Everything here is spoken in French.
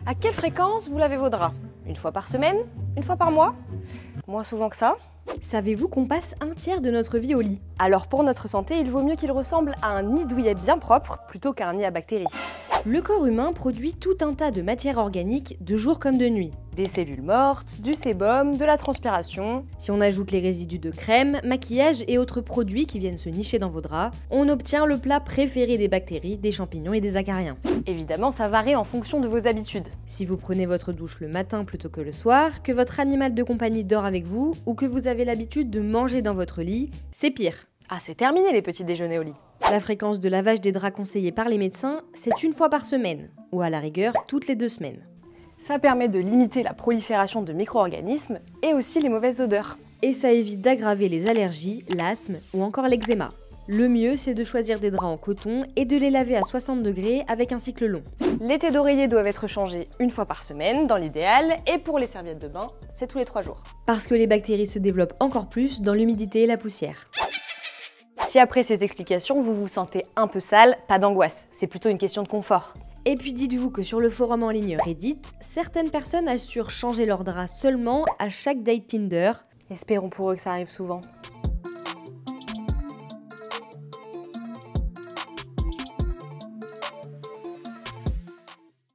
À quelle fréquence vous lavez vos draps? Une fois par semaine? Une fois par mois? Moins souvent que ça? Savez-vous qu'on passe un tiers de notre vie au lit? Alors pour notre santé, il vaut mieux qu'il ressemble à un nid douillet bien propre plutôt qu'à un nid à bactéries. Le corps humain produit tout un tas de matières organiques de jour comme de nuit. Des cellules mortes, du sébum, de la transpiration. Si on ajoute les résidus de crème, maquillage et autres produits qui viennent se nicher dans vos draps, on obtient le plat préféré des bactéries, des champignons et des acariens. Évidemment, ça varie en fonction de vos habitudes. Si vous prenez votre douche le matin plutôt que le soir, que votre animal de compagnie dort avec vous ou que vous avez l'habitude de manger dans votre lit, c'est pire. Ah, c'est terminé les petits déjeuners au lit. La fréquence de lavage des draps conseillée par les médecins, c'est une fois par semaine, ou à la rigueur toutes les 2 semaines. Ça permet de limiter la prolifération de micro-organismes et aussi les mauvaises odeurs. Et ça évite d'aggraver les allergies, l'asthme ou encore l'eczéma. Le mieux, c'est de choisir des draps en coton et de les laver à 60 degrés avec un cycle long. Les tés d'oreiller doivent être changés une fois par semaine, dans l'idéal, et pour les serviettes de bain, c'est tous les 3 jours. Parce que les bactéries se développent encore plus dans l'humidité et la poussière. Si après ces explications, vous vous sentez un peu sale, pas d'angoisse, c'est plutôt une question de confort. Et puis dites-vous que sur le forum en ligne Reddit, certaines personnes assurent changer leurs draps seulement à chaque date Tinder. Espérons pour eux que ça arrive souvent.